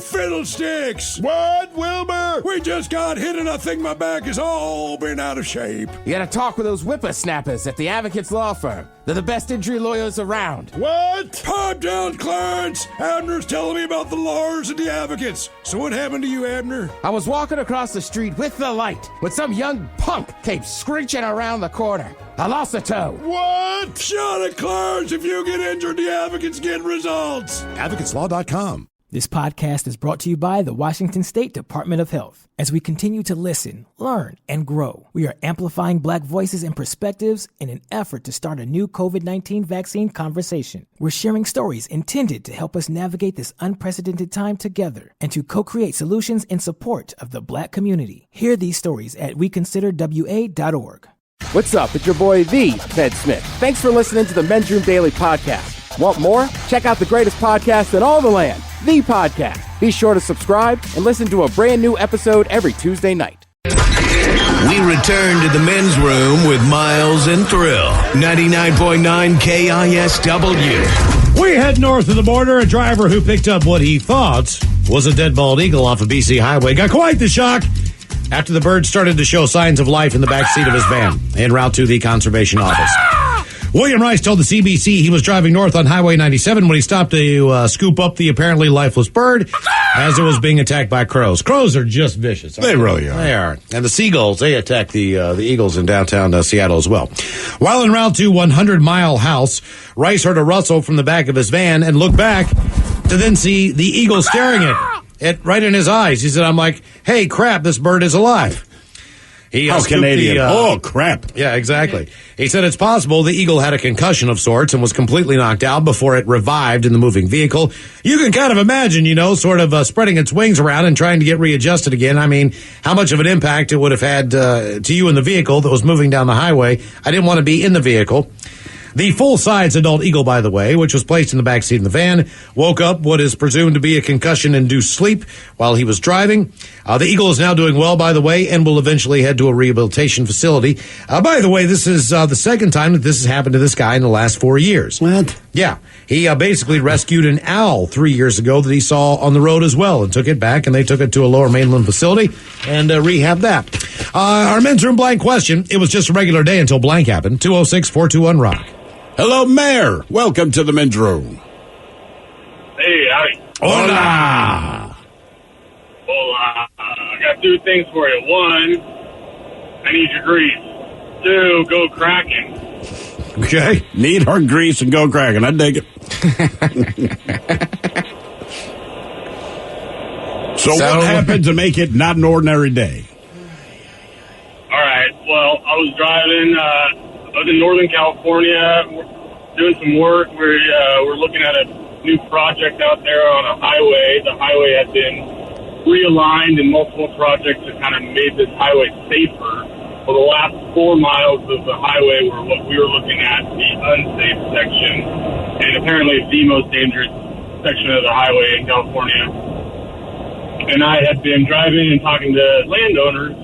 fiddlesticks! What, Wilbur? We just got hit and I think my back has all been out of shape. You gotta talk with those whippersnappers at the Advocates Law Firm. They're the best injury lawyers around. What? Pipe down, Clarence! Abner's telling me about the lawyers and the advocates. So what happened to you, Abner? I was walking across the street with the light when some young punk came screeching around the corner. I lost a toe. What? Shut it, Clarence! If you get injured, the advocates get results. AdvocatesLaw.com. This podcast is brought to you by the Washington State Department of Health. As we continue to listen, learn, and grow, we are amplifying Black voices and perspectives in an effort to start a new COVID-19 vaccine conversation. We're sharing stories intended to help us navigate this unprecedented time together and to co-create solutions in support of the Black community. Hear these stories at weconsiderwa.org. What's up? It's your boy, The Ted Smith. Thanks for listening to the Men's Room Daily Podcast. Want more? Check out the greatest podcast in all the land, The Podcast. Be sure to subscribe and listen to a brand new episode every Tuesday night. We return to the Men's Room with Miles and Thrill. 99.9 KISW. We head north of the border. A driver who picked up what he thought was a dead bald eagle off a BC highway got quite the shock after the bird started to show signs of life in the backseat of his van en route to the conservation office. William Rice told the CBC he was driving north on Highway 97 when he stopped to scoop up the apparently lifeless bird as it was being attacked by crows. Crows are just vicious. They really are. They are. And the seagulls, they attack the eagles in downtown Seattle as well. While en route to 100 Mile House, Rice heard a rustle from the back of his van and looked back to then see the eagle staring at it right in his eyes. He said, I'm like, hey, crap, this bird is alive. He Canadian. Oh, crap. Yeah, exactly. He said it's possible the eagle had a concussion of sorts and was completely knocked out before it revived in the moving vehicle. You can kind of imagine, sort of spreading its wings around and trying to get readjusted again. I mean, how much of an impact it would have had to you in the vehicle that was moving down the highway. I didn't want to be in the vehicle. The full-size adult eagle, by the way, which was placed in the backseat of the van, woke up what is presumed to be a concussion-induced sleep while he was driving. The eagle is now doing well, by the way, and will eventually head to a rehabilitation facility. By the way, this is the second time that this has happened to this guy in the last 4 years. What? Yeah. He basically rescued an owl 3 years ago that he saw on the road as well and took it back, and they took it to a lower mainland facility and rehabbed that. Our men's room blank question. It was just a regular day until blank happened. 206-421-ROCK. Hello, Mayor. Welcome to the Men's Room. Hey, howdy. Hola. Well, I got two things for you. One, I need your grease. Two, go cracking. Okay. Need our grease and go cracking. I dig it. So what happened to make it not an ordinary day? All right. Well, I was driving. I was in Northern California doing some work. We're looking at a new project out there on a highway. The highway had been realigned in multiple projects that kind of made this highway safer. Well, the last 4 miles of the highway were what we were looking at, the unsafe section, and apparently the most dangerous section of the highway in California. And I had been driving and talking to landowners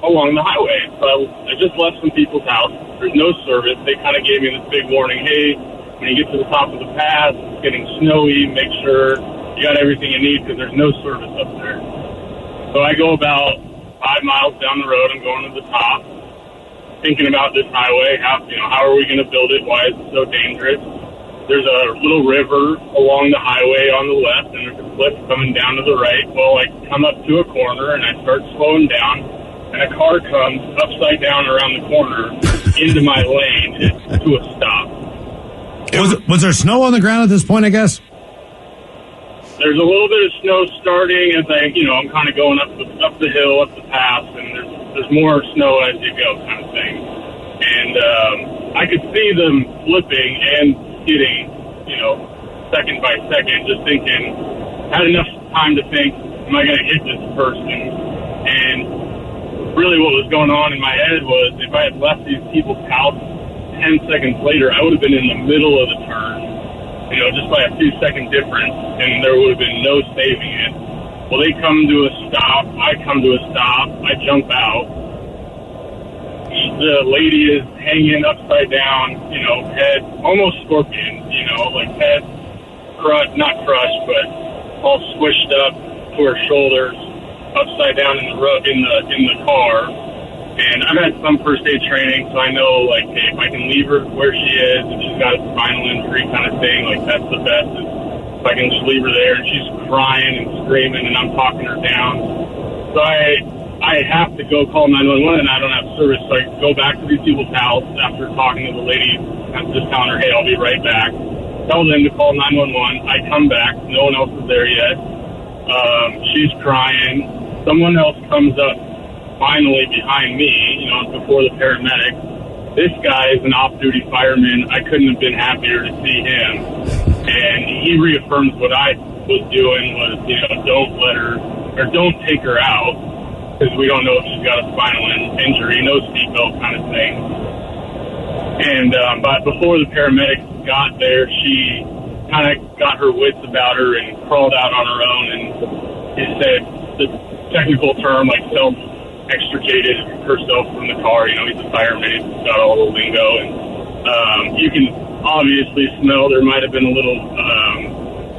along the highway. So I just left some people's house. There's no service. They kind of gave me this big warning. Hey, when you get to the top of the pass, it's getting snowy. Make sure you got everything you need because there's no service up there. So I go about 5 miles down the road. I'm going to the top, thinking about this highway. How are we going to build it? Why is it so dangerous? There's a little river along the highway on the left, and there's a cliff coming down to the right. Well, I come up to a corner, and I start slowing down. And a car comes upside down around the corner into my lane to a stop. Was there snow on the ground at this point, I guess? There's a little bit of snow starting as I'm kind of going up the hill, up the pass, and there's more snow as you go kind of thing. And I could see them flipping and skidding, second by second, just thinking, had enough time to think, am I going to hit this person? And really what was going on in my head was if I had left these people's house 10 seconds later, I would have been in the middle of the turn, just by a few second difference, and there would have been no saving it. Well, they come to a stop. I come to a stop. I jump out. The lady is hanging upside down, head almost scorpion, like head not crushed, but all squished up. to her shoulders, upside down in the car. And I've had some first aid training, so I know, like, hey, if I can leave her where she is, if she's got a spinal injury kind of thing, like, that's the best. Is if I can just leave her there, and she's crying and screaming, and I'm talking her down. So I have to go call 911, and I don't have service, so I go back to these people's house after talking to the lady. I'm just telling her, hey, I'll be right back. Tell them to call 911. I come back. No one else is there yet. She's crying. Someone else comes up finally behind me, before the paramedics. This guy is an off-duty fireman. I couldn't have been happier to see him. And he reaffirms what I was doing was, don't take her out, because we don't know if she's got a spinal injury, no seatbelt kind of thing. And but before the paramedics got there, she kind of got her wits about her and crawled out on her own, and it said the technical term, like extricated herself from the car. He's a fireman. He's got all the lingo, and you can obviously smell there might have been a little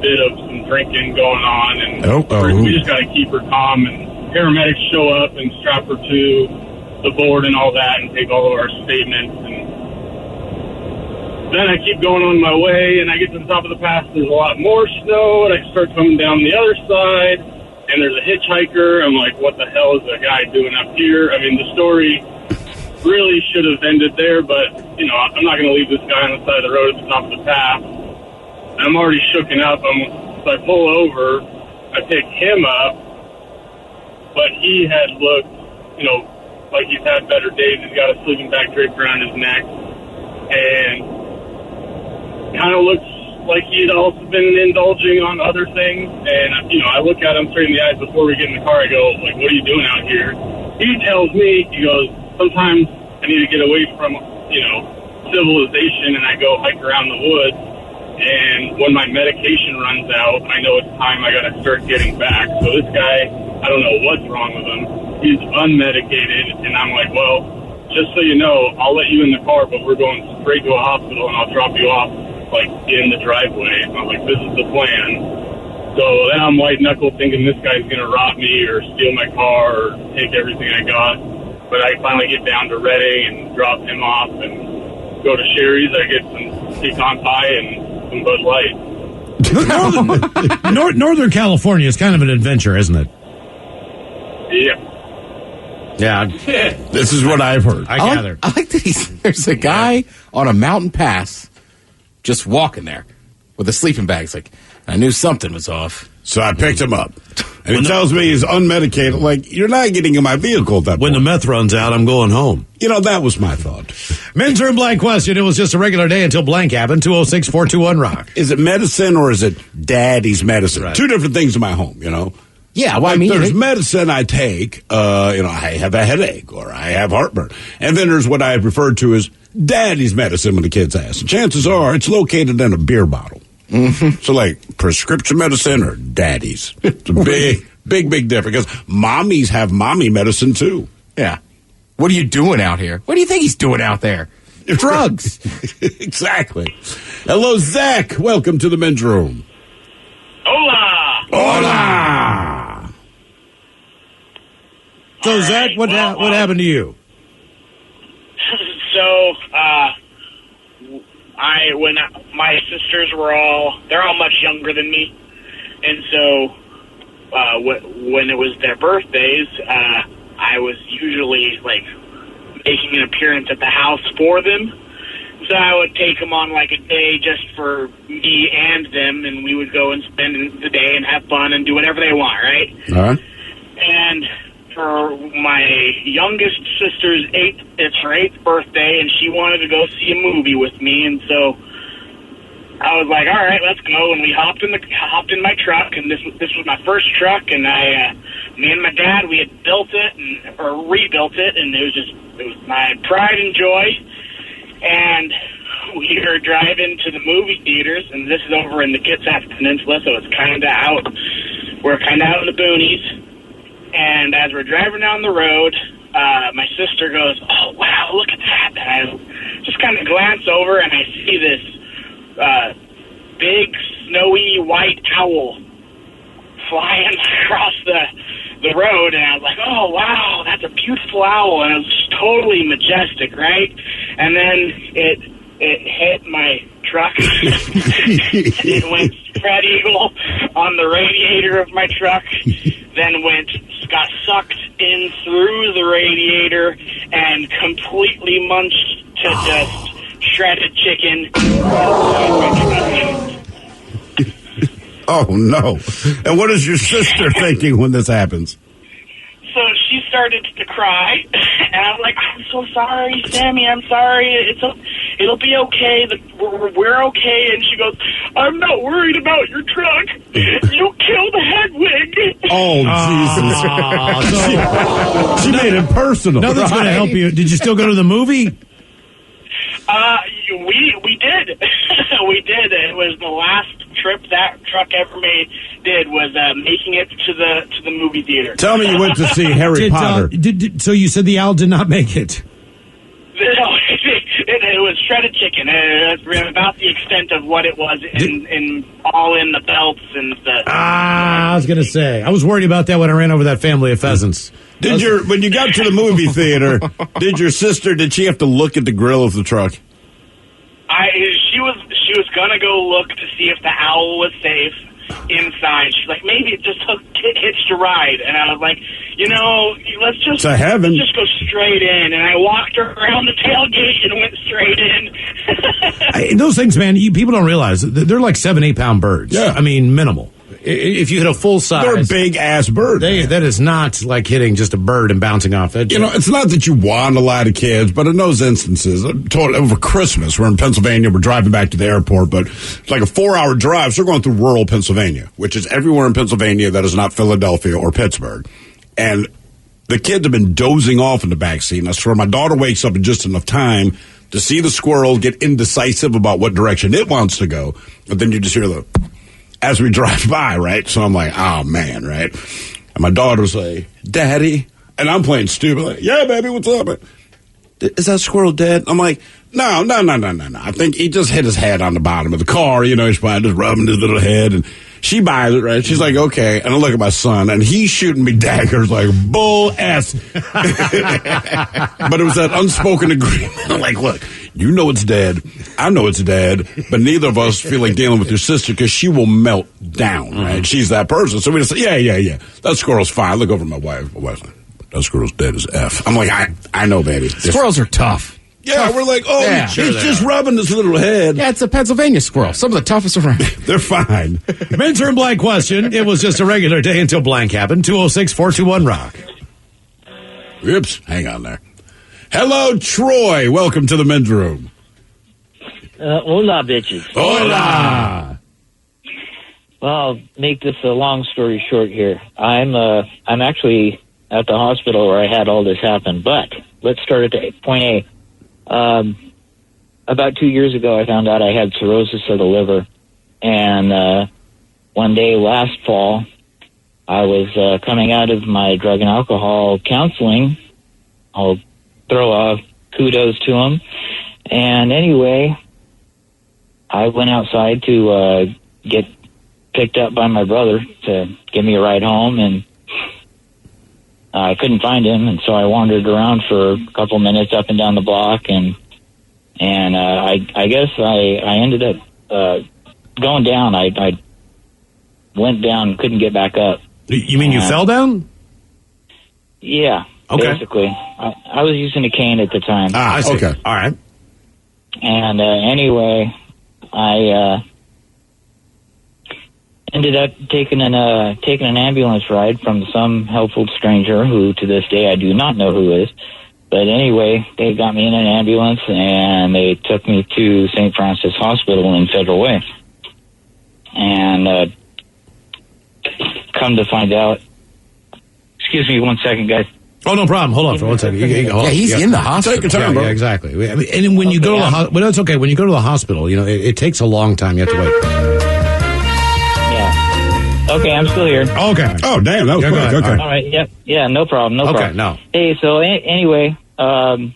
bit of some drinking going on, and we just got to keep her calm. And paramedics show up and strap her to the board and all that, and take all of our statements. And then I keep going on my way, and I get to the top of the pass. There's a lot more snow, and I start coming down the other side. And there's a hitchhiker. I'm like, what the hell is that guy doing up here? I mean, the story really should have ended there, but, I'm not going to leave this guy on the side of the road at the top of the path. I'm already shooken up. So I pull over. I pick him up. But he had looked, like he's had better days. He's got a sleeping bag draped around his neck. And kind of looks like he'd also been indulging on other things. And, I look at him straight in the eyes before we get in the car. I go, like, what are you doing out here? He tells me, he goes, sometimes I need to get away from, civilization, and I go hike around the woods. And when my medication runs out, I know it's time I got to start getting back. So this guy, I don't know what's wrong with him. He's unmedicated. And I'm like, well, just so you know, I'll let you in the car, but we're going straight to a hospital, and I'll drop you off like in the driveway. And I'm like, this is the plan. So then I'm white knuckle thinking this guy's gonna rob me or steal my car or take everything I got. But I finally get down to Reading and drop him off and go to Sherry's. I get some pecan pie and some Bud Light. Northern California is kind of an adventure, isn't it? Yeah. Yeah. This is what I've heard. I gather. I like that there's a guy on a mountain pass just walking there with a sleeping bag. It's like, I knew something was off. So I picked him up. And he tells me he's unmedicated. Like, you're not getting in my vehicle at that When point. the meth runs out, I'm going home. That was my thought. Men's Room Blank question. It was just a regular day until blank happened. 206-421-ROCK. Is it medicine or is it daddy's medicine? Right. Two different things in my home, Yeah, well, there's medicine I take, I have a headache or I have heartburn. And then there's what I refer to as daddy's medicine when the kids ask. And chances are it's located in a beer bottle. Mm-hmm. So like prescription medicine or daddy's. It's a big difference because mommies have mommy medicine too. Yeah. What are you doing out here? What do you think he's doing out there? Drugs. Exactly. Hello, Zach. Welcome to the men's room. Hola! Hola! So, Zach, what happened to you? So, my sisters they're all much younger than me. And so, when it was their birthdays, I was usually, making an appearance at the house for them. So I would take them on, a day just for me and them, and we would go and spend the day and have fun and do whatever they want, right? All right. And for my youngest sister's it's her 8th birthday, and she wanted to go see a movie with me, and so I was like, all right, let's go. And we hopped in my truck, and this was my first truck, and me and my dad, we had built it or rebuilt it, and it was my pride and joy. And we were driving to the movie theaters, and this is over in the Kitsap Peninsula, so it's kind of out. We're kind of out in the boonies. And as we're driving down the road, my sister goes, oh, wow, look at that. And I just kind of glance over, and I see this big, snowy white owl flying across the road, and I was like, oh, wow, that's a beautiful owl, and it was totally majestic, right? And then it hit my truck. It went spread eagle on the radiator of my truck, then got sucked in through the radiator and completely munched to just shredded chicken. Oh, no. And what is your sister thinking when this happens? So she started to cry, and I was like, I'm so sorry, Sammy, I'm sorry. It'll be okay. We're okay. And she goes, I'm not worried about your truck. You killed Hedwig. Oh, Jesus. She made it personal. Nothing's going to help you. Did you still go to the movie? We did. We did. It was the last trip that truck ever did was making it to the movie theater. Tell me you went to see Harry Potter. So you said the owl did not make it? No, it was shredded chicken. About the extent of what it was in the belts and the... I was going to say. I was worried about that when I ran over that family of pheasants. When you got to the movie theater, did she have to look at the grill of the truck? She was gonna go look to see if the owl was safe inside. She's like, maybe it just hitched a ride, and I was like, let's just to heaven. Let's just go straight in. And I walked her around the tailgate and went straight in. Those things, man, people don't realize they're like 7-8 pound birds. Yeah, I mean minimal. If you hit a full size, they're a big ass bird. That is not like hitting just a bird and bouncing off it. It's not that you want a lot of kids, but in those instances, over Christmas, we're in Pennsylvania, we're driving back to the airport, but it's like a 4-hour drive, so we're going through rural Pennsylvania, which is everywhere in Pennsylvania that is not Philadelphia or Pittsburgh. And the kids have been dozing off in the back seat, and I swear my daughter wakes up in just enough time to see the squirrel get indecisive about what direction it wants to go, but then you just hear as we drive by, right? So I'm like, oh, man, right? And my daughter's like, Daddy. And I'm playing stupid. Like, yeah, baby, what's up? Is that squirrel dead? I'm like, no. I think he just hit his head on the bottom of the car. He's probably just rubbing his little head. And she buys it, right? She's like, okay. And I look at my son, and he's shooting me daggers like bull ass. But it was that unspoken agreement. I'm like, look, you know it's dead. I know it's dead. But neither of us feel like dealing with your sister because she will melt down, right? She's that person. So we just say, yeah. That squirrel's fine. I look over at my wife. My wife's like, that squirrel's dead as F. I'm like, I know, baby. Squirrels are tough. Yeah, we're like, he's just rubbing his little head. Yeah, it's a Pennsylvania squirrel. Some of the toughest around. They're fine. Men's Room blank question. It was just a regular day until blank happened. 206-421-ROCK. Oops, hang on there. Hello, Troy. Welcome to the Men's Room. Hola, bitches. Hola. Well, I'll make this a long story short here. I'm actually at the hospital where I had all this happen, but let's start at point A. About 2 years ago, I found out I had cirrhosis of the liver, and one day last fall, I was coming out of my drug and alcohol counseling. I'll throw a kudos to them. And anyway, I went outside to get picked up by my brother to give me a ride home, and I couldn't find him, and so I wandered around for a couple minutes up and down the block, and I guess I ended up going down. I went down, couldn't get back up. You mean you fell down? Yeah, okay. Basically. I was using a cane at the time. I see. Okay. All right. And anyway, I ended up taking an ambulance ride from some helpful stranger who, to this day, I do not know who is. But anyway, they got me in an ambulance, and they took me to St. Francis Hospital in Federal Way. And come to find out... Excuse me 1 second, guys. Oh, no problem. Hold on for 1 second. He's in the hospital. Take your time, bro. Yeah, exactly. I mean, and when you go to the hospital... Well, it's okay. When you go to the hospital, it takes a long time. You have to wait. Okay, I'm still here. Okay. Oh, damn, that was quick. Okay. All right, yep. Yeah, no problem, Okay, no. Hey, so anyway, come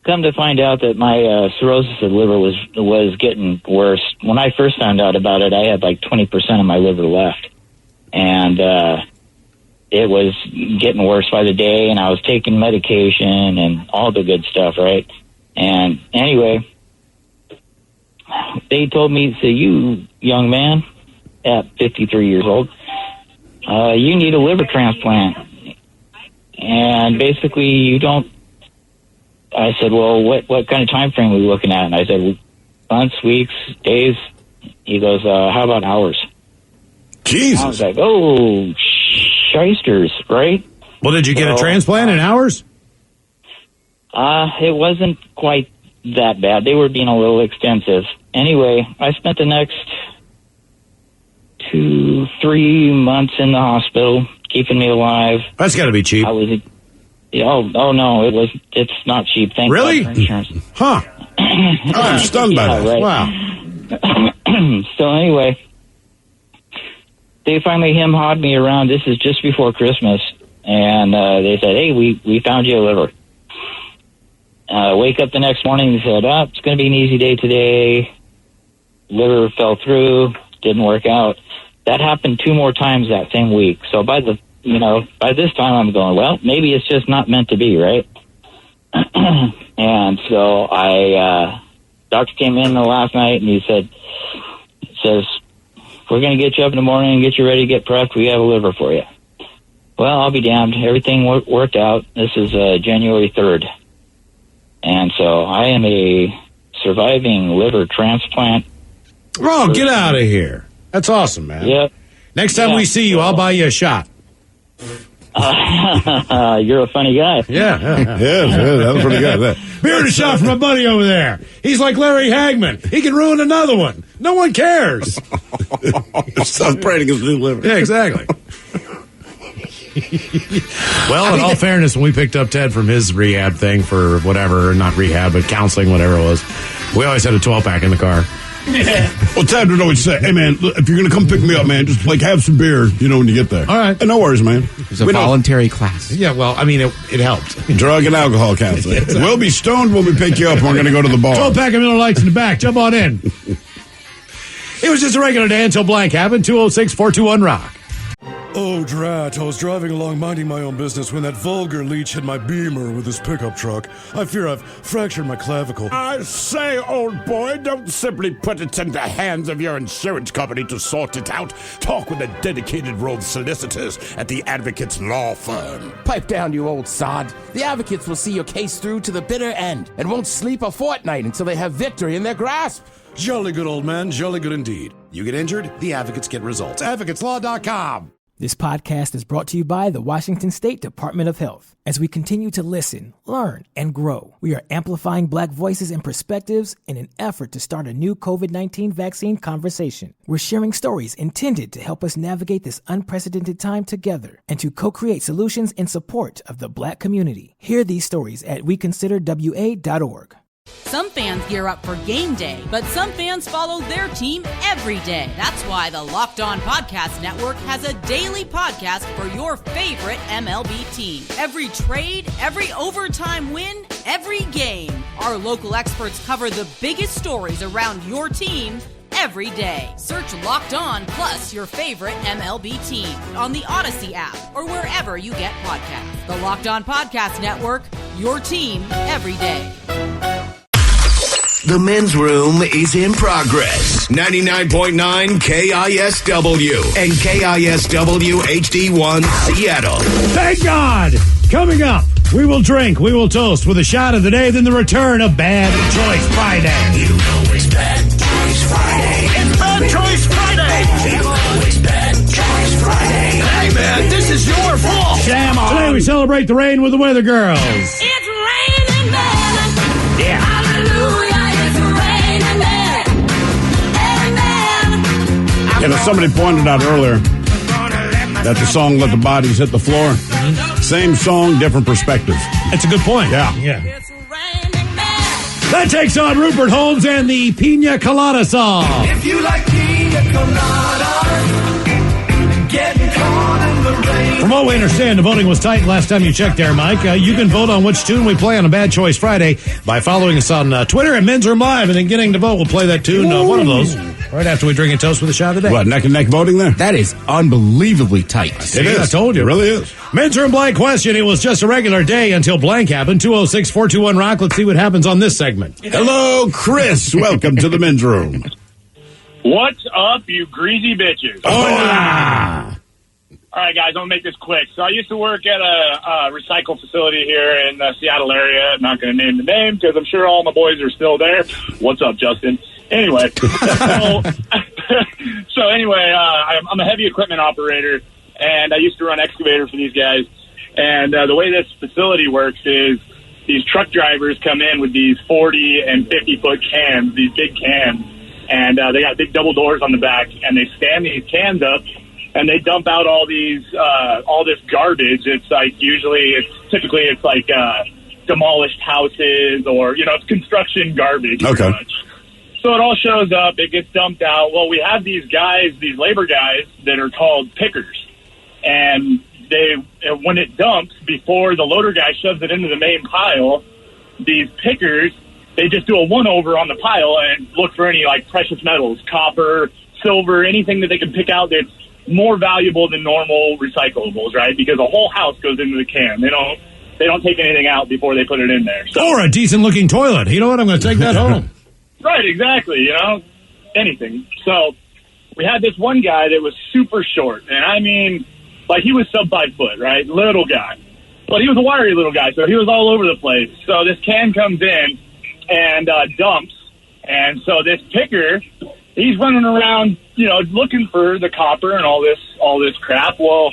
to find out that my cirrhosis of the liver was getting worse. When I first found out about it, I had like 20% of my liver left. And and it was getting worse by the day, and I was taking medication and all the good stuff, right? And anyway, they told me, say, you young man at 53 years old, you need a liver transplant. And basically, you don't. I said, well, what kind of time frame are we looking at? And I said, months, weeks, days. He goes, how about hours? Jesus. I was like, oh, shysters, right? Well, did you get a transplant in hours? It wasn't quite that bad. They were being a little extensive. Anyway, I spent the next 2-3 months in the hospital, keeping me alive. That's got to be cheap. I was, oh no, it's not cheap. Thank really? God for insurance. Huh? I'm stunned by that. Right. Wow. So anyway, they finally hawed me around. This is just before Christmas, and they said, "Hey, we found you a liver." Wake up the next morning and said, it's going to be an easy day today. Liver fell through, didn't work out. That happened 2 more times that same week. So by this time I'm going, well, maybe it's just not meant to be, right? And so doctor came in the last night and he says, we're going to get you up in the morning and get you ready to get prepped. We have a liver for you. Well, I'll be damned. Everything worked out. This is January 3rd. And so I am a surviving liver transplant. Oh, get out of here. That's awesome, man. Yep. Next time we see you, I'll buy you a shot. You're a funny guy. Yeah, that was pretty good. Beer and a shot from my buddy over there. He's like Larry Hagman. He can ruin another one. No one cares. Stop praying against new liver. Yeah, exactly. Well, in all fairness, when we picked up Ted from his rehab thing for whatever, not rehab, but counseling, whatever it was, we always had a 12-pack in the car. Well, Ted would always say, hey, man, if you're going to come pick me up, man, just, have some beer, when you get there. All right. Hey, no worries, man. It was a voluntary class. Yeah, well, I mean, it helped. Drug and alcohol counseling. Exactly. We'll be stoned when we pick you up, and we're going to go to the bar. 12-pack of Miller Lights in the back. Jump on in. It was just a regular day until blank happened. 206-421-ROCK. Oh, drat. I was driving along minding my own business when that vulgar leech hit my Beamer with his pickup truck. I fear I've fractured my clavicle. I say, old boy, don't simply put it in the hands of your insurance company to sort it out. Talk with the dedicated road solicitors at the Advocates Law Firm. Pipe down, you old sod. The Advocates will see your case through to the bitter end and won't sleep a fortnight until they have victory in their grasp. Jolly good, old man. Jolly good indeed. You get injured, the Advocates get results. AdvocatesLaw.com. This podcast is brought to you by the Washington State Department of Health. As we continue to listen, learn, and grow, we are amplifying Black voices and perspectives in an effort to start a new COVID-19 vaccine conversation. We're sharing stories intended to help us navigate this unprecedented time together and to co-create solutions in support of the Black community. Hear these stories at weconsiderwa.org. Some fans gear up for game day, but some fans follow their team every day. That's why the Locked On Podcast Network has a daily podcast for your favorite MLB team. Every trade, every overtime win, every game. Our local experts cover the biggest stories around your team every day. Search Locked On plus your favorite MLB team on the Odyssey app or wherever you get podcasts. The Locked On Podcast Network, your team every day. The men's room is in progress. 99.9 KISW and KISW HD1 Seattle. Thank God! Coming up, we will drink, we will toast with a shot of the day, then the return of Bad Choice Friday. You know it's Bad Choice Friday. It's Bad Choice Friday. You know it's Bad Choice Friday. Hey, man, this is your fault. Jam on. Today we celebrate the rain with the Weather Girls. It's raining men. Yeah. Hallelujah. And as somebody pointed out earlier, that the song Let the Bodies Hit the Floor, same song, different perspective. That's a good point. Yeah. That takes on Rupert Holmes and the Pina Colada song. If you like pina colada, getting caught in the rain. From what we understand, the voting was tight last time you checked there, Mike. You can vote on which tune we play on a Bad Choice Friday by following us on Twitter at Men's Room Live, and then getting to vote. We'll play that tune, one of those. Right after we drink a toast with a shot of the day. What, neck and neck voting there? That is unbelievably tight. See, I told you. It really is. Midterm blank question. It was just a regular day until blank happened. 206-421-ROCK. Let's see what happens on this segment. Hello, Chris. Welcome to the men's room. What's up, you greasy bitches? Hola! All right, guys, I'll make this quick. So I used to work at a recycle facility here in the Seattle area. I'm not going to name the name because I'm sure all my boys are still there. What's up, Justin? Anyway, I'm a heavy equipment operator, and I used to run excavator for these guys. And the way this facility works is these truck drivers come in with these 40 and 50-foot cans, these big cans, and they got big double doors on the back, and they stand these cans up, and they dump out all this garbage. It's like typically it's like demolished houses or, it's construction garbage. Okay. Much. So it all shows up. It gets dumped out. Well, we have these guys, these labor guys that are called pickers. And when it dumps, before the loader guy shoves it into the main pile, these pickers, they just do a one-over on the pile and look for any, like, precious metals, copper, silver, anything that they can pick out that's more valuable than normal recyclables, right? Because a whole house goes into the can. They don't take anything out before they put it in there. So. Or a decent-looking toilet. You know what? I'm going to take that home. Right, exactly, anything. So we had this one guy that was super short, and I mean, like he was sub 5 foot, right? Little guy. But he was a wiry little guy, so he was all over the place. So this can comes in and dumps, and so this picker, he's running around, looking for the copper and all this crap. Well,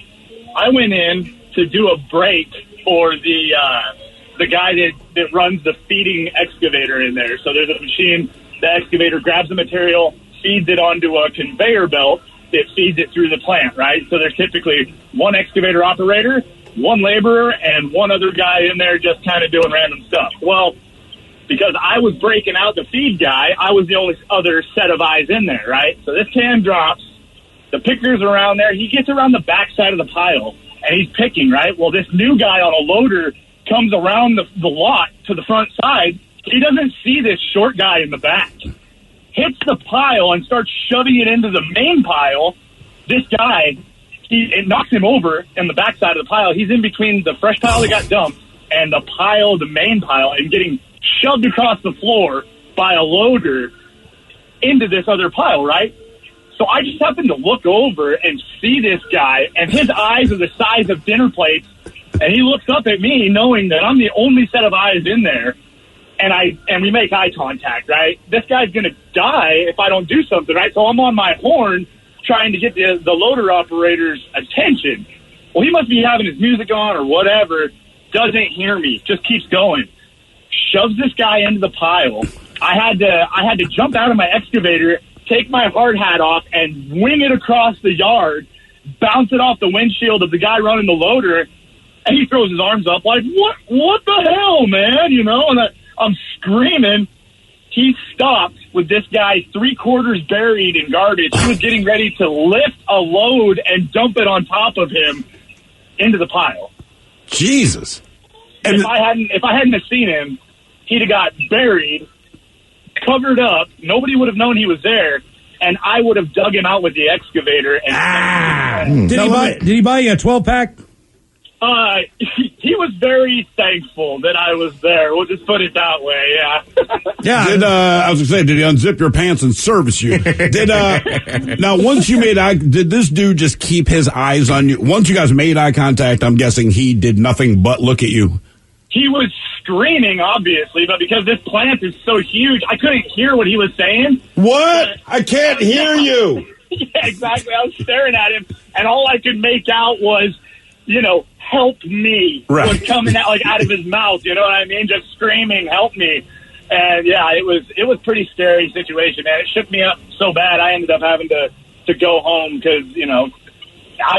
I went in to do a break for the guy that runs the feeding excavator in there. So there's a machine, the excavator grabs the material, feeds it onto a conveyor belt that feeds it through the plant, right? So there's typically one excavator operator, one laborer, and one other guy in there just kind of doing random stuff. Well, because I was breaking out the feed guy, I was the only other set of eyes in there, right? So this can drops, the picker's around there, he gets around the back side of the pile, and he's picking, right? Well, this new guy on a loader comes around the lot to the front side. He doesn't see this short guy in the back. Hits the pile and starts shoving it into the main pile. This guy, it knocks him over in the back side of the pile. He's in between the fresh pile that got dumped and the main pile, and getting shoved across the floor by a loader into this other pile, right? So I just happened to look over and see this guy, and his eyes are the size of dinner plates. And he looks up at me knowing that I'm the only set of eyes in there, and we make eye contact, right? This guy's going to die if I don't do something, right? So I'm on my horn trying to get the loader operator's attention. Well, he must be having his music on or whatever, doesn't hear me, just keeps going. Shoves this guy into the pile. I had to jump out of my excavator, take my hard hat off, and wing it across the yard, bounce it off the windshield of the guy running the loader. And he throws his arms up like, what the hell, man? And I'm screaming. He stopped with this guy 3/4 buried in garbage. He was getting ready to lift a load and dump it on top of him into the pile. Jesus. And if I hadn't have seen him, he'd have got buried, covered up. Nobody would have known he was there. And I would have dug him out with the excavator. And Did he buy you a 12-pack? He was very thankful that I was there. We'll just put it that way, yeah. I was going to say, did he unzip your pants and service you? Now, once you did this dude just keep his eyes on you? Once you guys made eye contact, I'm guessing he did nothing but look at you. He was screaming, obviously, but because this plant is so huge, I couldn't hear what he was saying. What? I can't hear you. Yeah, exactly. I was staring at him, and all I could make out was, help me, right, was coming out of his mouth, you know what I mean? Just screaming, help me. And yeah, it was pretty scary situation, and it shook me up so bad I ended up having to go home because,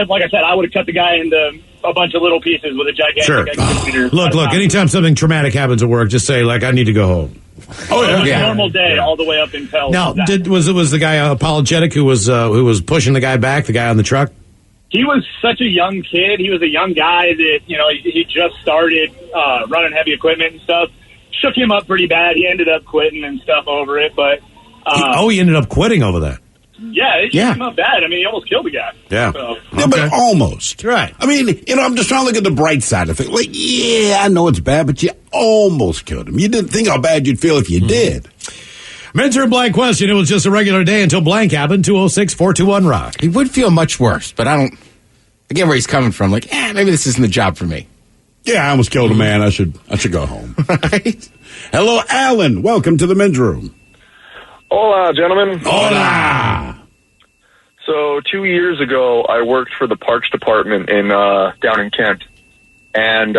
like I said, I would have cut the guy into a bunch of little pieces with a gigantic excavator. Look, anytime something traumatic happens at work, just say, I need to go home. Oh, yeah. It was a normal day all the way up until... Now, was the guy apologetic who was pushing the guy back, the guy on the truck? He was such a young kid. He was a young guy that, he just started running heavy equipment and stuff. Shook him up pretty bad. He ended up quitting and stuff over it, but... he ended up quitting over that? Yeah, it came out bad. I mean, he almost killed the guy. Yeah. So. Yeah, but almost. Right. I mean, I'm just trying to look at the bright side of it. Like, yeah, I know it's bad, but you almost killed him. You didn't think how bad you'd feel if you did. Mentor blank question. It was just a regular day until blank happened. 206-421-ROCK. He would feel much worse, but I get where he's coming from. Like, maybe this isn't the job for me. Yeah, I almost killed a man. I should go home. Right? Hello, Alan. Welcome to the men's room. Hola, gentlemen. Hola. So 2 years ago, I worked for the Parks Department down in Kent. And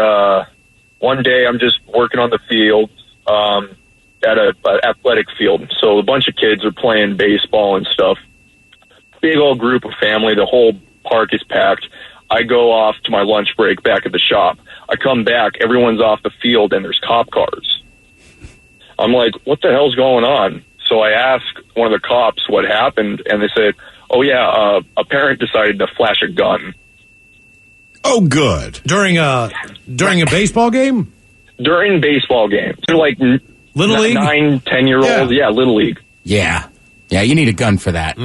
one day I'm just working on the field at an athletic field. So a bunch of kids are playing baseball and stuff. Big old group of family. The whole park is packed. I go off to my lunch break back at the shop. I come back. Everyone's off the field, and there's cop cars. I'm like, what the hell's going on? So I asked one of the cops what happened, and they said, oh, yeah, a parent decided to flash a gun. Oh, good. During a baseball game? During baseball games. They're like Little League? 9, 10-year-olds. Yeah, Little League. Yeah. Yeah, you need a gun for that.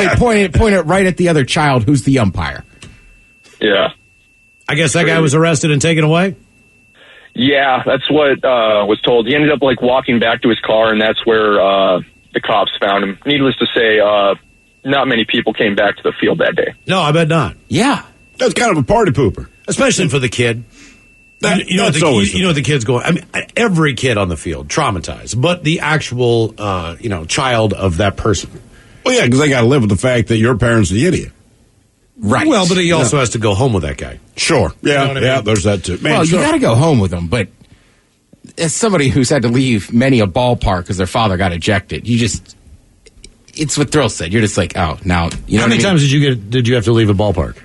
point it right at the other child who's the umpire. Yeah. I guess that guy was arrested and taken away? Yeah, that's what was told. He ended up walking back to his car, and that's where the cops found him. Needless to say, not many people came back to the field that day. No, I bet not. Yeah. That's kind of a party pooper. Especially for the kid. You know what the kid's going. I mean, every kid on the field traumatized, but the actual child of that person. Well, yeah, because they got to live with the fact that your parent's the idiot. Right. Well, but he also has to go home with that guy. Sure. Yeah. You know what I mean? There's that too. Man, well, you got to go home with them, but as somebody who's had to leave many a ballpark because their father got ejected, it's what Thrill said. You're just like, oh, now you know. How many times did you have to leave a ballpark?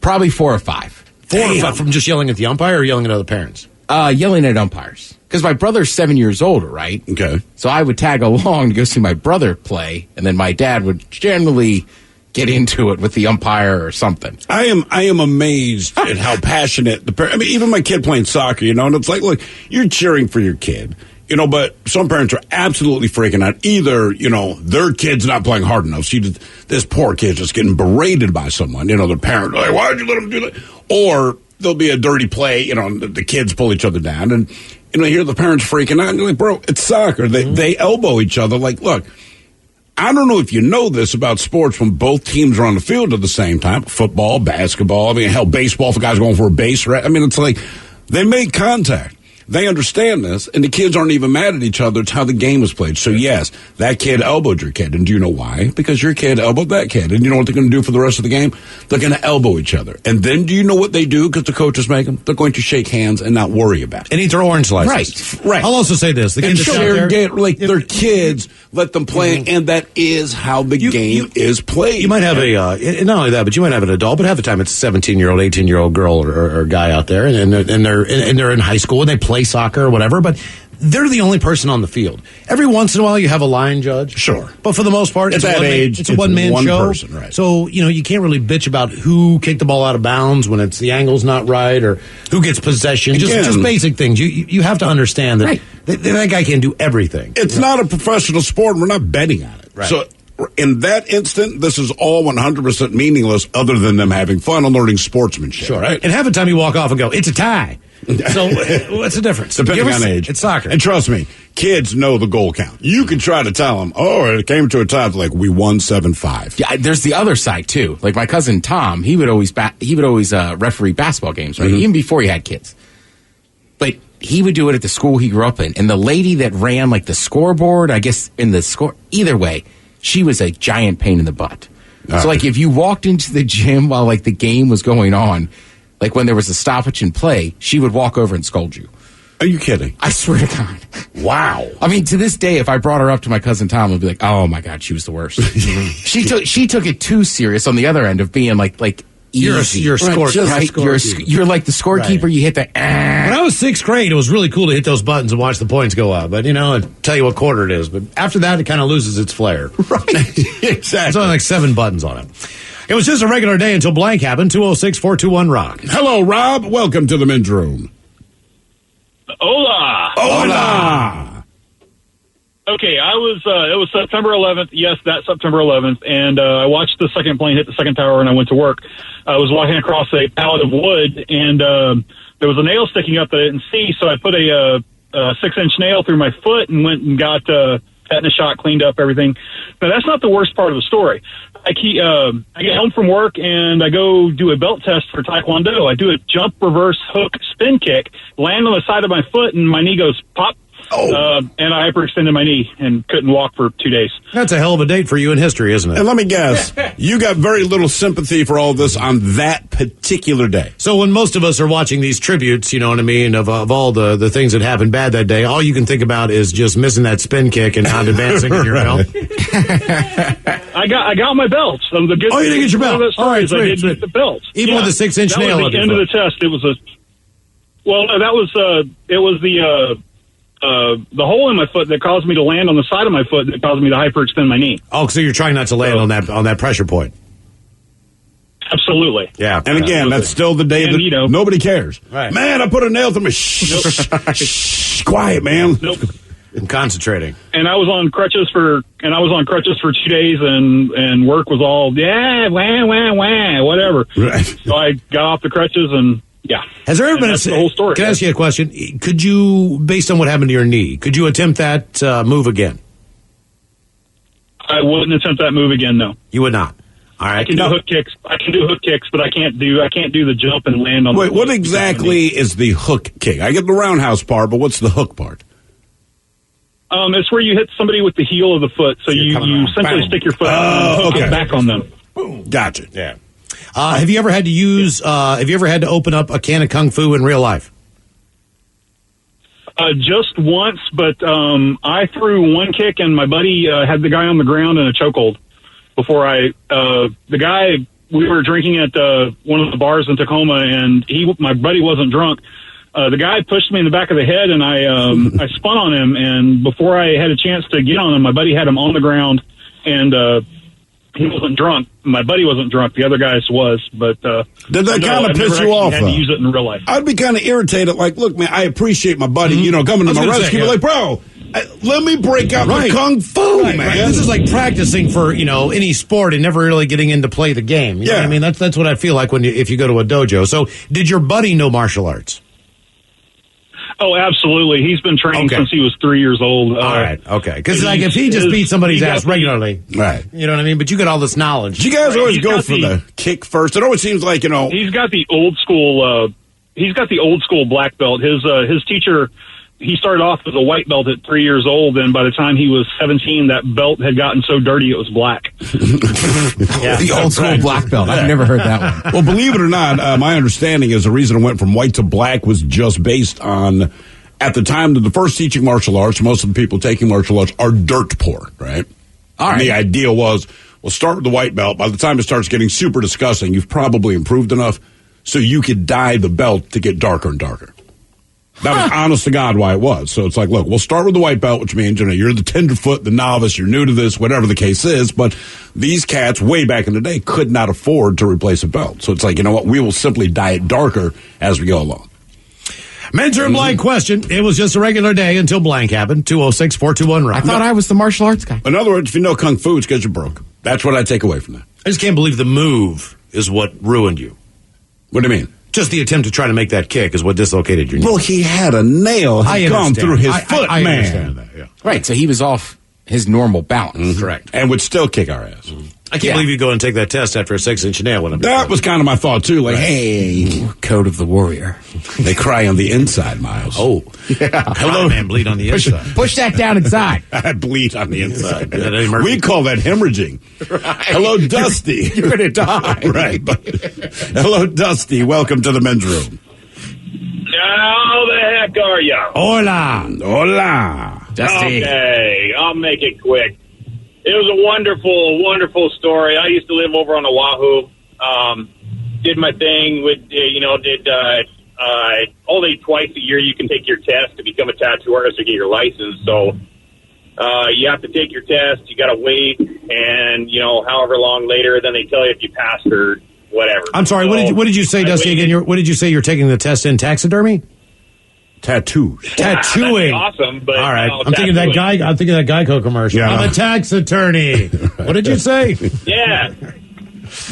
Probably 4 or 5. 4 or 5 from just yelling at the umpire or yelling at other parents? Yelling at umpires. Because my brother's 7 years older, right? Okay. So I would tag along to go see my brother play, and then my dad would generally get into it with the umpire or something. I am amazed at how passionate the parents. I mean, even my kid playing soccer, and it's like, look, you're cheering for your kid, but some parents are absolutely freaking out. Either, their kid's not playing hard enough. See, this poor kid's just getting berated by someone. The parent, like, why did you let him do that? Or there'll be a dirty play, the kids pull each other down. And, hear the parents freaking out. And you're like, bro, it's soccer. They elbow each other. Like, look, I don't know if you know this about sports when both teams are on the field at the same time. Football, basketball, hell, baseball, if a guy's going for a base, right? It's like they make contact. They understand this, and the kids aren't even mad at each other. It's how the game is played. So, yes, that kid elbowed your kid. And do you know why? Because your kid elbowed that kid. And you know what they're going to do for the rest of the game? They're going to elbow each other. And then do you know what they do because the coaches make them? They're going to shake hands and not worry about it. And eat their orange slices. Right. I'll also say this. The kids they're kids, let them play, and that is how the game is played. You might have not only that, but you might have an adult, but half the time it's a 17-year-old, 18-year-old girl or guy out there, and they're in high school, and they play soccer or whatever, but they're the only person on the field. Every once in a while you have a line judge. Sure. But for the most part, it's a one-man show. Person, right. So, you can't really bitch about who kicked the ball out of bounds when the angle's not right or who gets possession. Just basic things. You have to understand that that guy can't do everything. It's not a professional sport, and we're not betting on it. Right. So in that instant, this is all 100% meaningless other than them having fun and learning sportsmanship. Sure. Right? And half the time you walk off and go, it's a tie. So what's the difference? Depending on age. It's soccer. And trust me, kids know the goal count. You can try to tell them, it came to a tie, like we won 7-5. Yeah, there's the other side too. Like my cousin Tom, he would always referee basketball games, right? Mm-hmm. Even before he had kids. But he would do it at the school he grew up in. And the lady that ran the scoreboard, I guess either way, she was a giant pain in the butt. So if you walked into the gym while the game was going on, when there was a stoppage in play, she would walk over and scold you. Are you kidding? I swear to God. Wow. I mean, to this day, if I brought her up to my cousin Tom, I'd be like, oh my God, she was the worst. She took it too serious on the other end of being easy. You're a scorekeeper. You're like the scorekeeper. Right. You hit the. When I was 6th grade, it was really cool to hit those buttons and watch the points go up. But I tell you what quarter it is. But after that, it kind of loses its flair. Right. Exactly. There's only 7 buttons on it. It was just a regular day until blank happened. 206-421-ROCK. Hello, Rob. Welcome to the men's room. Hola. Hola. Okay, it was September 11th. Yes, that September 11th. And I watched the second plane hit the second tower, and I went to work. I was walking across a pallet of wood, and there was a nail sticking up that I didn't see, so I put a 6-inch nail through my foot and went and got tetanus shot, cleaned up everything. Now, that's not the worst part of the story. I get home from work, and I go do a belt test for Taekwondo. I do a jump, reverse, hook, spin kick, land on the side of my foot, and my knee goes pop. And I hyperextended my knee and couldn't walk for 2 days. That's a hell of a date for you in history, isn't it? And let me guess, you got very little sympathy for all this on that particular day. So when most of us are watching these tributes, you know what I mean, of all the things that happened bad that day, all you can think about is just missing that spin kick and not advancing in your belt. I got my belt. So the good you didn't get your belt. All right, I did get the belt. Even with the 6-inch nail. That was the end of the test. It was the hole in my foot that caused me to land on the side of my foot that caused me to hyperextend my knee. Oh, so you're trying not to land on that pressure point. Absolutely. Yeah. And again, that's still the day that nobody cares. Right. Man, I put a nail through my shh, quiet, man. Nope. I'm concentrating. And I was on crutches for 2 days, and work was all whatever. Right. So I got off the crutches and. Yeah. Has there ever been the whole story? Can I ask you a question? Could you, based on what happened to your knee, could you attempt that move again? I wouldn't attempt that move again. No. You would not. All right. I can do hook kicks. But I can't do the jump and land on. Wait, what exactly is the hook kick? I get the roundhouse part, but what's the hook part? It's where you hit somebody with the heel of the foot. So you essentially stick your foot out and hook back on them. Boom. Gotcha. Yeah. Have you ever had to open up a can of kung fu in real life? Just once, but I threw one kick, and my buddy had the guy on the ground in a chokehold. Before we were drinking at one of the bars in Tacoma, and my buddy wasn't drunk. The guy pushed me in the back of the head, and I spun on him. And before I had a chance to get on him, my buddy had him on the ground, and he wasn't drunk. My buddy wasn't drunk. The other guy was, but did that kind of piss you off? Had to use it in real life. I'd be kind of irritated. Like, look, man, I appreciate my buddy, coming to my rescue. Like, bro, let me break out the kung fu, man. Right. This is like practicing for any sport and never really getting in to play the game. You know what I mean? That's what I feel like if you go to a dojo. So, did your buddy know martial arts? Oh, absolutely. He's been training since he was 3 years old. All right, okay. Because if he just beat somebody's ass regularly, right? You know what I mean? But you got all this knowledge. You guys always go for the kick first. It always seems like, He's got the old school. He's got the old school black belt. His teacher. He started off as a white belt at 3 years old, and by the time he was 17, that belt had gotten so dirty it was black. The old school black belt. I've never heard that one. Well, believe it or not, my understanding is the reason it went from white to black was just based on, at the time that the first teaching martial arts, most of the people taking martial arts are dirt poor, right? All right. And the idea was, we'll start with the white belt. By the time it starts getting super disgusting, you've probably improved enough so you could dye the belt to get darker and darker. That was honest to God why it was. So it's like, look, we'll start with the white belt, which means, you're the tenderfoot, the novice, you're new to this, whatever the case is. But these cats way back in the day could not afford to replace a belt. So it's like, you know what? We will simply dye it darker as we go along. Mentor blank question. It was just a regular day until blank happened. 206-421-ROCK. I thought I was the martial arts guy. In other words, if you know kung fu, it's because you're broke. That's what I take away from that. I just can't believe the move is what ruined you. What do you mean? Just the attempt to try to make that kick is what dislocated your knee. Well, he had a nail gone through his foot, I man. understand that, yeah. Right, so he was off his normal balance. Correct. And would still kick our ass. I can't believe you go and take that test after a 6-inch nail. That was kind of my thought, too. Like, hey. Code of the warrior. They cry on the inside, Miles. Oh. Yeah. Hello, man, bleed on the inside. Push that down inside. I bleed on the inside. We call that hemorrhaging. Right. Hello, Dusty. You're going to die. Right. Hello, Dusty. Welcome to the men's room. How the heck are you? Hola. Hola. Dusty. Okay, I'll make it quick. It was a wonderful, wonderful story. I used to live over on Oahu. Did my thing with, only twice a year you can take your test to become a tattoo artist or get your license. So you have to take your test. You got to wait, and however long later, then they tell you if you passed or whatever. I'm sorry. What did you say, Dusty? Again, what did you say? You're taking the test in taxidermy? Tattoos. Tattooing. Awesome, but all right. no, I'm thinking that tattooing. guy. I'm thinking that Geico commercial. Yeah. I'm a tax attorney. What did you say? Yeah.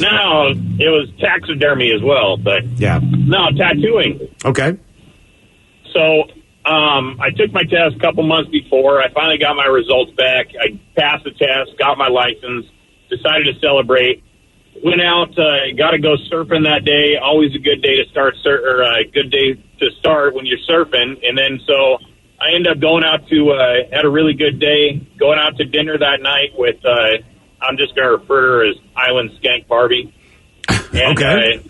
No, it was taxidermy as well, but Yeah. no, tattooing. Okay. So I took my test a couple months before. I finally got my results back. I passed the test, got my license, decided to celebrate. Went out, got to go surfing that day. Always a good day to start, good day to start when you're surfing. And then so I ended up going out to, had a really good day, going out to dinner that night with, I'm just going to refer to her as Island Skank Barbie. And, Okay.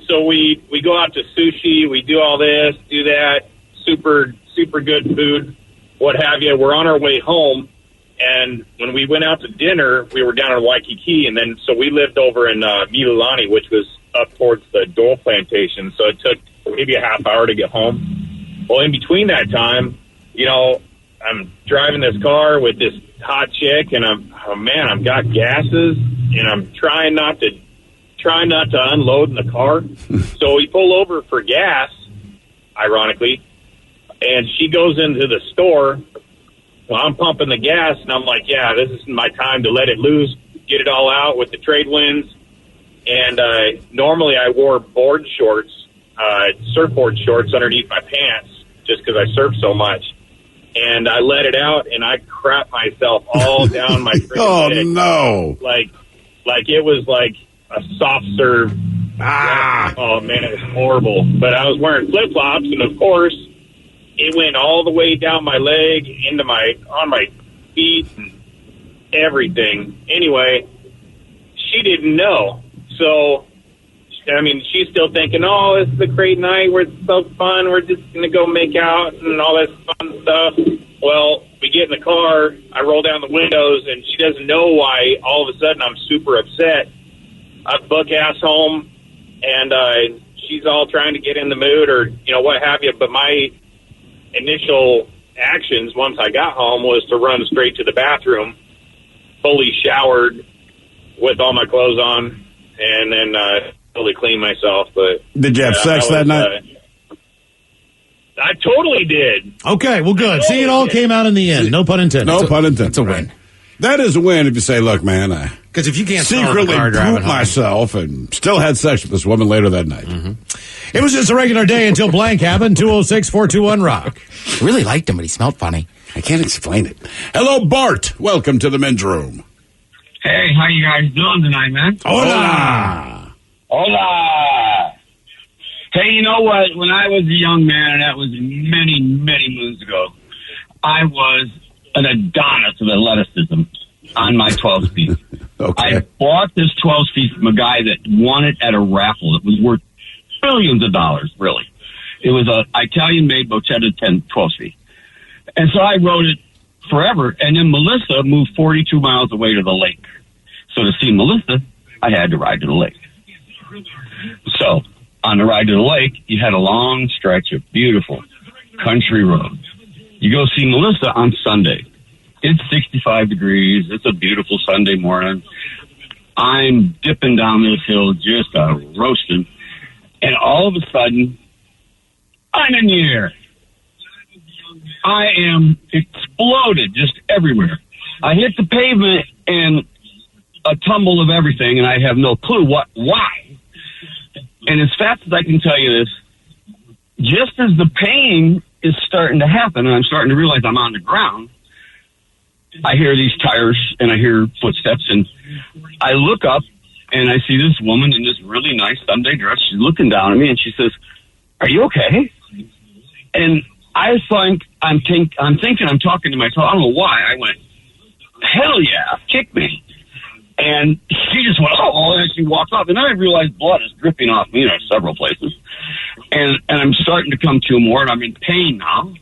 So we go out to sushi, we do all this, do that, super, super good food, what have you. We're on our way home, and when we went out to dinner, we were down in Waikiki, and then, so we lived over in Mililani, which was up towards the Dole Plantation, so it took maybe a half hour to get home. Well, in between that time, you know, I'm driving this car with this hot chick, and I've got gases, and I'm trying not to unload in the car. So we pull over for gas, ironically, and she goes into the store. Well, I'm pumping the gas, and I'm like, yeah, this is my time to let it loose, get it all out with the trade winds. And normally I wore board shorts, surfboard shorts underneath my pants just because I surf so much. And I let it out, and I crap myself all down my Oh, leg. no. Like it was like a soft serve. Oh, man, it was horrible. But I was wearing flip-flops, and, of course, it went all the way down my leg, on my feet, and everything. Anyway, she didn't know. So, I mean, she's still thinking, oh, this is a great night. It's so fun. We're just going to go make out and all this fun stuff. Well, we get in the car. I roll down the windows, and she doesn't know why all of a sudden I'm super upset. I book ass home, and she's all trying to get in the mood or, you know, what have you. But my initial actions once I got home was to run straight to the bathroom, fully showered with all my clothes on, and then fully clean myself. But did you have sex that night? I totally did. Okay, well, good. See, it all came out in the end. No pun intended. No pun intended. It's a win. That is a win if you say, look, man, I Because if you can't secretly pooped myself and still had sex with this woman later that night. It was just a regular day until blank happened. 206-421-ROCK. I really liked him, but he smelled funny. I can't explain it. Hello, Bart. Welcome to the men's room. Hey, how you guys doing tonight, man? Hola. Hola. Hey, you know what? When I was a young man, and that was many, many moons ago, I was an Adonis of athleticism on my 12 speed. Okay. I bought this 12 speed from a guy that won it at a raffle. It was worth billions of dollars, really. It was a Italian-made Bocetta 12 speed. And so I rode it forever, and then Melissa moved 42 miles away to the lake. So to see Melissa, I had to ride to the lake. So on the ride to the lake, you had a long stretch of beautiful country road. You go see Melissa on Sunday. It's 65 degrees. It's a beautiful Sunday morning. I'm dipping down this hill, just roasting. And all of a sudden, I'm in the air. I am exploded just everywhere. I hit the pavement and a tumble of everything, and I have no clue why. And as fast as I can tell you this, just as the pain is starting to happen, and I'm starting to realize I'm on the ground, I hear these tires and I hear footsteps, and I look up and I see this woman in this really nice Sunday dress. She's looking down at me and she says, "Are you okay?" And I think I'm talking to myself. I don't know why. I went, "Hell yeah, kick me." And she just went, "Oh," and she walked off. And then I realized blood is dripping off me, several places. And I'm starting to come to more, and I'm in pain now.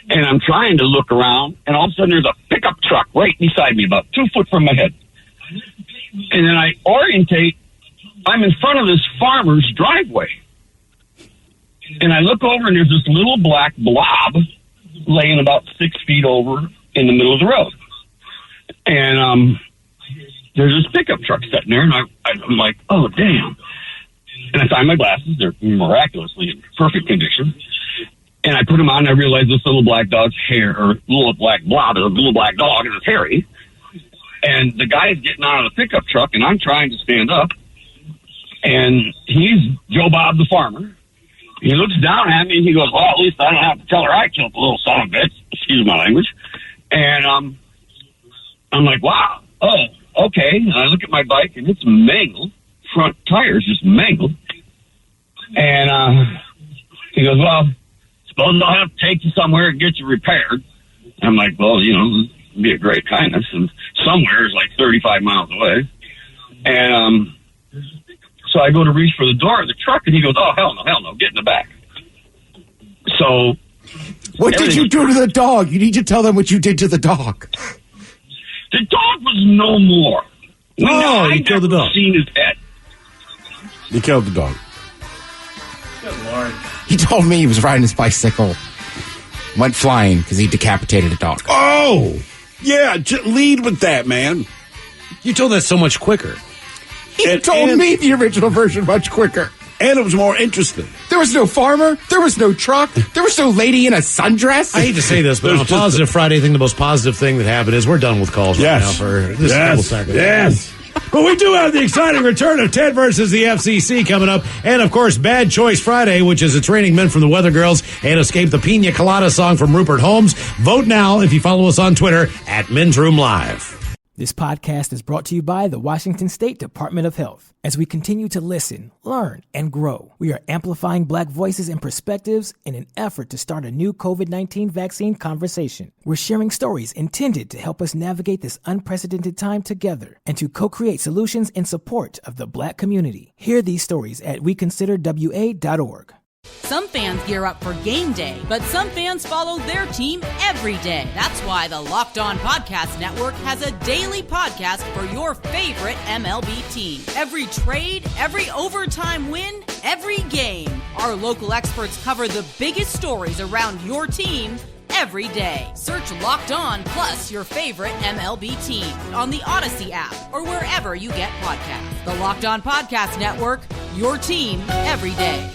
And I'm trying to look around, and all of a sudden there's a pickup truck right beside me, about 2 foot from my head. And then I orientate. I'm in front of this farmer's driveway. And I look over, and there's this little black blob laying about 6 feet over in the middle of the road. And there's this pickup truck sitting there, and I'm like, oh, damn. And I find my glasses. They're miraculously in perfect condition. And I put them on, and I realize this little black dog's hair, or little black blob, is a little black dog, and it's hairy. And the guy's getting out of the pickup truck, and I'm trying to stand up. And he's Joe Bob the farmer. He looks down at me, and he goes, well, at least I don't have to tell her I killed the little son of a bitch. Excuse my language. And I'm like, wow, oh, okay. And I look at my bike, and it's mangled. Front tire's just mangled. And he goes, well, suppose I'll have to take you somewhere and get you repaired. I'm like, well, it'd be a great kindness. And somewhere is like 35 miles away. And so I go to reach for the door of the truck, and he goes, oh, hell no, get in the back. So what did you do to the dog? You need to tell them what you did to the dog. The dog was no more. You killed the dog. Seen his head. You killed the dog. Good Lord. He told me he was riding his bicycle, went flying because he decapitated a dog. Oh, yeah, lead with that, man. You told that so much quicker. He told me the original version much quicker. And it was more interesting. There was no farmer. There was no truck. There was no lady in a sundress. I hate to say this, but on a positive Friday thing, the most positive thing that happened is we're done with calls right now for this couple seconds. Yes. But we do have the exciting return of Ted versus the FCC coming up. And, of course, Bad Choice Friday, which is a training men from the Weather Girls, and Escape the Pina Colada song from Rupert Holmes. Vote now if you follow us on Twitter at Men's Room Live. This podcast is brought to you by the Washington State Department of Health. As we continue to listen, learn, and grow, we are amplifying Black voices and perspectives in an effort to start a new COVID-19 vaccine conversation. We're sharing stories intended to help us navigate this unprecedented time together and to co-create solutions in support of the Black community. Hear these stories at weconsiderwa.org. Some fans gear up for game day, but some fans follow their team every day. That's why the Locked On Podcast Network has a daily podcast for your favorite MLB team. Every trade, every overtime win, every game. Our local experts cover the biggest stories around your team every day. Search Locked On plus your favorite MLB team on the Odyssey app or wherever you get podcasts. The Locked On Podcast Network, your team every day.